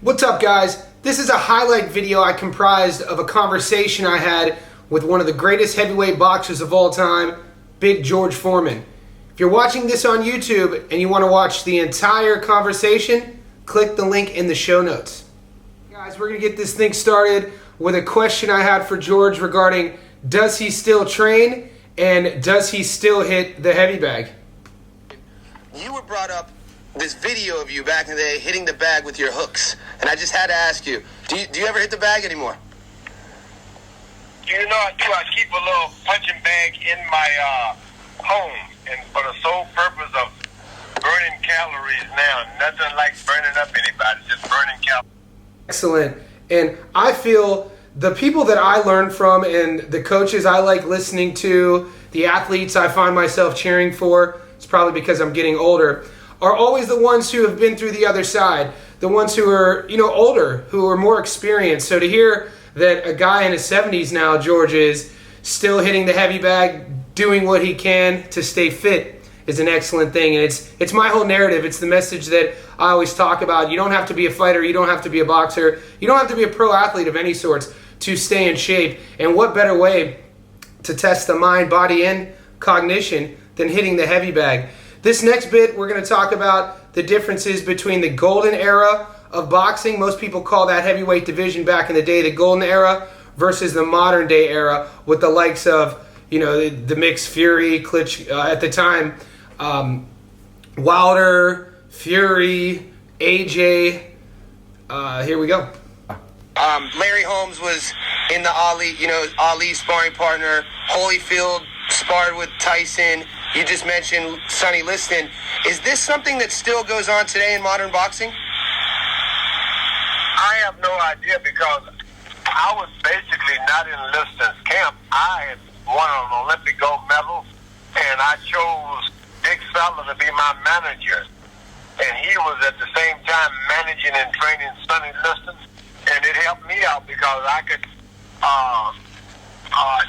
What's up, guys? This is a highlight video I comprised of a conversation I had with one of the greatest heavyweight boxers of all time, Big George Foreman. If you're watching this on YouTube and you want to watch the entire conversation, click the link in the show notes. Guys, we're going to get this thing started with a question I had for George regarding does he still train and does he still hit the heavy bag? You were brought up this video of you back in the day hitting the bag with your hooks, and I just had to ask you, do you ever hit the bag anymore? You know I do. I keep a little punching bag in my home, and for the sole purpose of burning calories now. Nothing like burning up anybody, just burning calories. Excellent. And I feel the people that I learn from and the coaches I like listening to, the athletes I find myself cheering for, it's probably because I'm getting older, are always the ones who have been through the other side, the ones who are, older, who are more experienced. So to hear that a guy in his 70s now, George, is still hitting the heavy bag, doing what he can to stay fit is an excellent thing. And it's my whole narrative. It's the message that I always talk about. You don't have to be a fighter. You don't have to be a boxer. You don't have to be a pro athlete of any sorts to stay in shape. And what better way to test the mind, body, and cognition than hitting the heavy bag? This next bit, we're going to talk about the differences between the golden era of boxing. Most people call that heavyweight division back in the day the golden era versus the modern day era with the likes of, the mixed Fury, Klitsch, at the time, Wilder, Fury, AJ. Here we go. Larry Holmes was in the Ali sparring partner. Holyfield sparred with Tyson. You just mentioned Sonny Liston. Is this something that still goes on today in modern boxing? I have no idea because I was basically not in Liston's camp. I had won an Olympic gold medal, and I chose Dick Fowler to be my manager. And he was at the same time managing and training Sonny Liston, and it helped me out because I could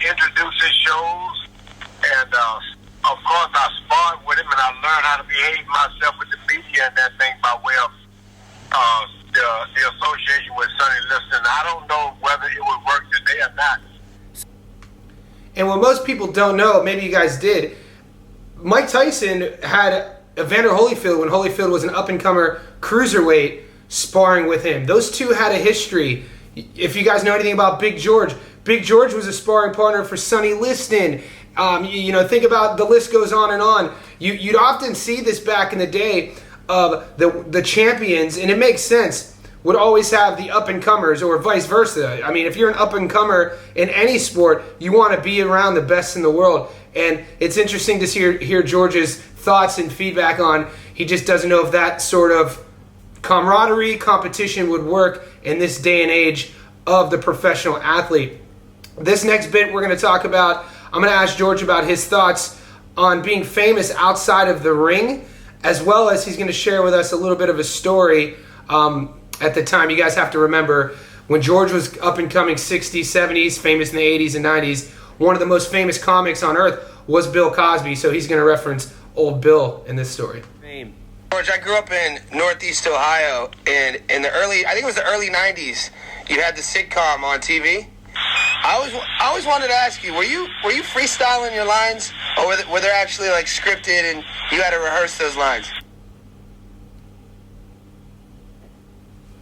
introduce his shows, and of course I sparred with him, and I learned how to behave myself with the media and that thing by way of the association with Sonny Liston. I don't know whether it would work today or not. And what most people don't know, maybe you guys did, Mike Tyson had Evander Holyfield when Holyfield was an up-and-comer cruiserweight sparring with him. Those two had a history. If you guys know anything about Big George was a sparring partner for Sonny Liston. Think about, the list goes on and on. You'd often see this back in the day of the champions, and it makes sense, would always have the up-and-comers or vice versa. I mean, if you're an up-and-comer in any sport, you want to be around the best in the world. And it's interesting to hear George's thoughts and feedback on, he just doesn't know if that sort of camaraderie, competition would work in this day and age of the professional athlete. This next bit we're going to talk about, I'm going to ask George about his thoughts on being famous outside of the ring, as well as he's going to share with us a little bit of a story at the time. You guys have to remember, when George was up and coming 60s, 70s, famous in the 80s and 90s, one of the most famous comics on earth was Bill Cosby, so he's going to reference old Bill in this story. George, I grew up in Northeast Ohio, and in the early 90s, you had the sitcom on TV. I always wanted to ask you, were you freestyling your lines, or were they actually like scripted and you had to rehearse those lines?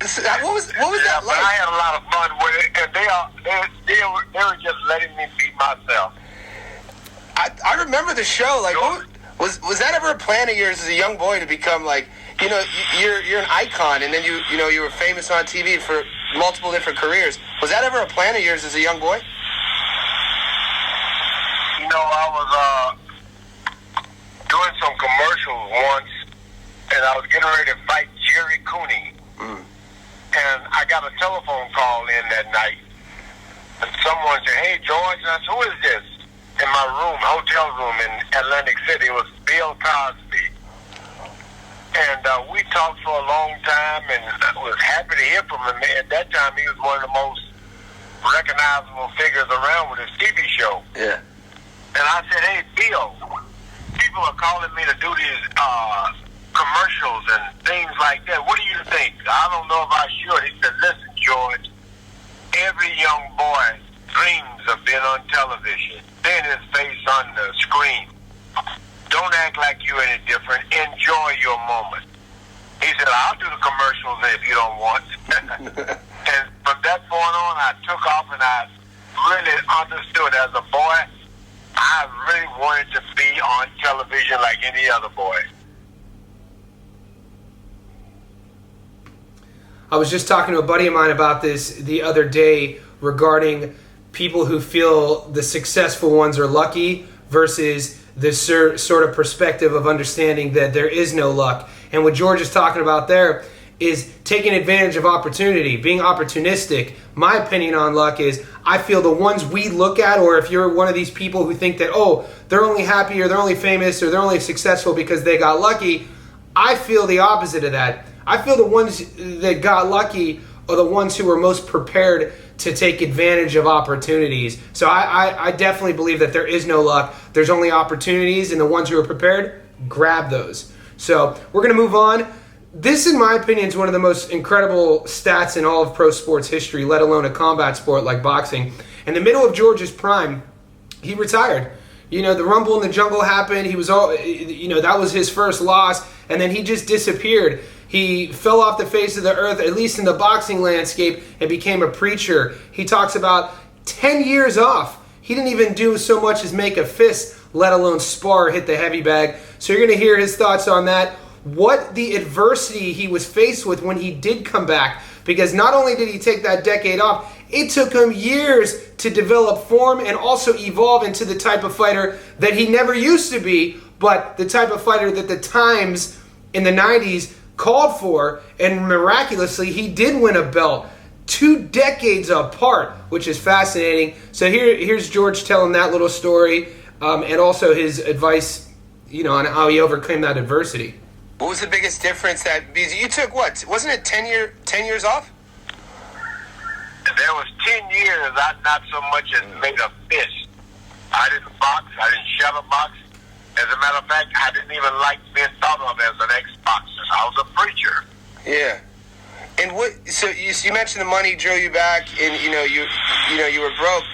What was that like? I had a lot of fun with it, and they were just letting me be myself. I remember the show. Like, was that ever a plan of yours as a young boy to become like, you're an icon, and then you were famous on TV for multiple different careers. Was that ever a plan of yours as a young boy? I was doing some commercials once, and I was getting ready to fight Jerry Cooney. And I got a telephone call in that night, and someone said, "Hey, George," and I said, "Who is this?" In my room, hotel room in Atlantic City. It was Bill Cosby. And we talked for a long time, and I was happy to hear from him. At that time, he was one of the most recognizable figures around with his TV show. Yeah. And I said, "Hey, Bill, people are calling me to do these commercials and things like that. What do you think? I don't know if I should. He said, listen, George, every young boy dreams of being on television, seeing his face on the screen. Don't act like you're any different. Enjoy your moment. He said, I'll do the commercials if you don't want. And from that point on, I took off, and I really understood as a boy, I really wanted to be on television like any other boy. I was just talking to a buddy of mine about this the other day regarding people who feel the successful ones are lucky versus this sort of perspective of understanding that there is no luck. And what George is talking about there is taking advantage of opportunity, being opportunistic. My opinion on luck is I feel the ones we look at, or if you're one of these people who think that, oh, they're only happy or they're only famous or they're only successful because they got lucky, I feel the opposite of that. I feel the ones that got lucky are the ones who were most prepared to take advantage of opportunities. So I definitely believe that there is no luck. There's only opportunities, and the ones who are prepared, grab those. So we're going to move on. This, in my opinion, is one of the most incredible stats in all of pro sports history, let alone a combat sport like boxing. In the middle of George's prime, he retired. You know, the Rumble in the Jungle happened. He was that was his first loss, and then he just disappeared. He fell off the face of the earth, at least in the boxing landscape, and became a preacher. He talks about 10 years off. He didn't even do so much as make a fist, let alone spar or hit the heavy bag. So you're going to hear his thoughts on that, what the adversity he was faced with when he did come back. Because not only did he take that decade off, it took him years to develop form and also evolve into the type of fighter that he never used to be, but the type of fighter that the times in the 90s called for, and miraculously he did win a belt 2 decades apart, which is fascinating. So here's George telling that little story, and also his advice, on how he overcame that adversity. What was the biggest difference because you took wasn't it 10 years off? There was 10 years I not so much as made a fist. I didn't box, I didn't shadow box. As a matter of fact, I didn't even like being thought of as an ex-boxer. I was a preacher. Yeah. And so you mentioned the money drew you back, and you were broke.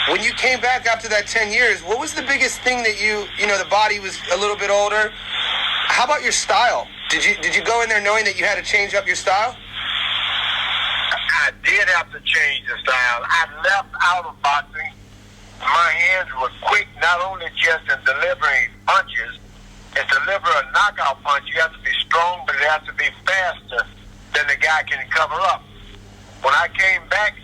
When you came back after that 10 years, what was the biggest thing that the body was a little bit older? How about your style? Did you go in there knowing that you had to change up your style? I did have to change the style. I left out of boxing. My hands were quick, not only just in delivering punches. And to deliver a knockout punch, you have to be strong, but it has to be faster than the guy can cover up. When I came back,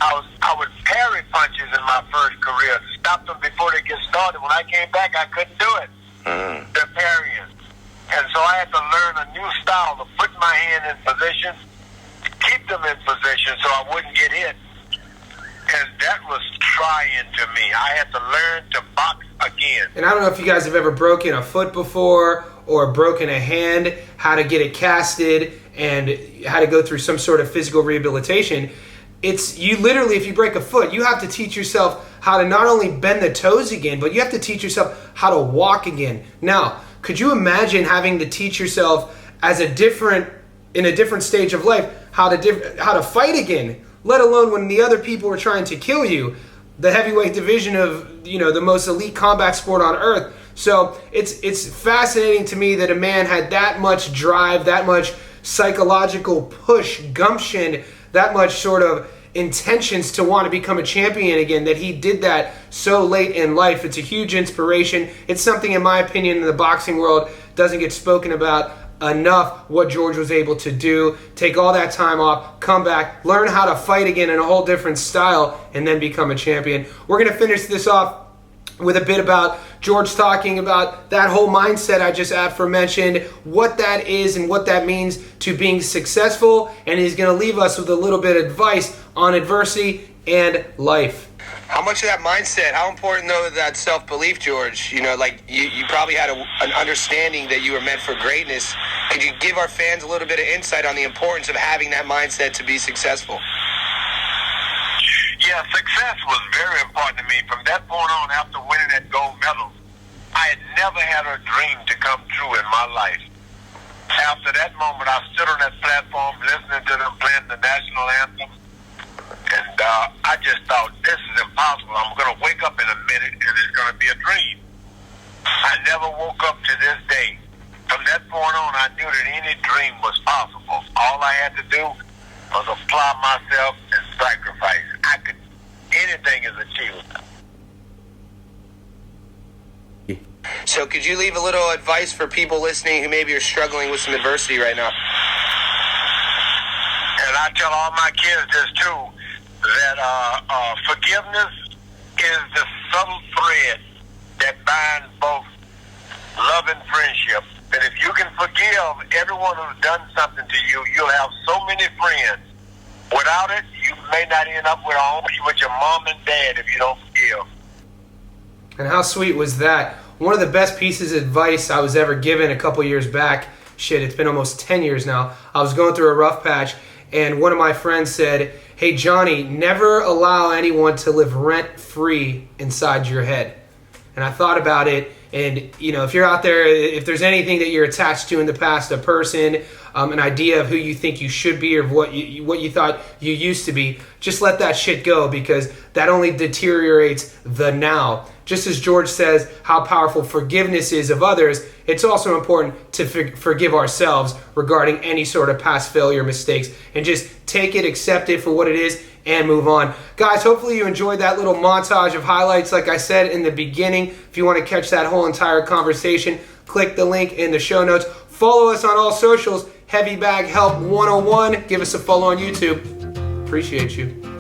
I would parry punches in my first career, stop them before they get started. When I came back, I couldn't do it. The parrying. And so I had to learn a new style of putting my hand in position, keep them in position so I wouldn't get hit. And that was trying to me. I had to learn to box again. And I don't know if you guys have ever broken a foot before or broken a hand, how to get it casted, and how to go through some sort of physical rehabilitation. It's you literally, if you break a foot, you have to teach yourself how to not only bend the toes again, but you have to teach yourself how to walk again. Now, could you imagine having to teach yourself in a different stage of life how to fight again? Let alone when the other people were trying to kill you, the heavyweight division of the most elite combat sport on earth. So it's fascinating to me that a man had that much drive, that much psychological push, gumption, that much sort of intentions to want to become a champion again, that he did that so late in life. It's a huge inspiration. It's something, in my opinion, in the boxing world doesn't get spoken about enough, what George was able to do. Take all that time off, come back, learn how to fight again in a whole different style, and then become a champion. We're going to finish this off with a bit about George talking about that whole mindset I just aforementioned, what that is and what that means to being successful, and he's going to leave us with a little bit of advice on adversity and life. How much of that mindset, how important though that self-belief, George? You probably had an understanding that you were meant for greatness. Could you give our fans a little bit of insight on the importance of having that mindset to be successful? Yeah, success was very important to me. From that point on, after winning that gold medal, I had never had a dream to come true in my life. After that moment, I stood on that platform listening to them playing the national anthem. And I just thought, this is impossible. I'm going to wake up in a minute and it's going to be a dream. I never woke up to this day. From that point on, I knew that any dream was possible. All I had to do was apply myself and sacrifice. Anything is achievable. So could you leave a little advice for people listening who maybe are struggling with some adversity right now? And I tell all my kids this too, that forgiveness is the subtle thread that binds both love and friendship. That if you can forgive everyone who's done something to you, you'll have so many friends. Without it, you may not end up with your mom and dad if you don't forgive. And how sweet was that? One of the best pieces of advice I was ever given a couple years back, shit, it's been almost 10 years now. I was going through a rough patch, and one of my friends said, hey, Johnny, never allow anyone to live rent-free inside your head. And I thought about it, and, you know, if you're out there, if there's anything that you're attached to in the past, a person, an idea of who you think you should be or what you thought you used to be, just let that shit go, because that only deteriorates the now. Just as George says how powerful forgiveness is of others, it's also important to forgive ourselves regarding any sort of past failure, mistakes, and just take it, accept it for what it is, and move on. Guys, hopefully you enjoyed that little montage of highlights. Like I said in the beginning, if you want to catch that whole entire conversation, click the link in the show notes. Follow us on all socials, Heavy Bag Help 101. Give us a follow on YouTube. Appreciate you.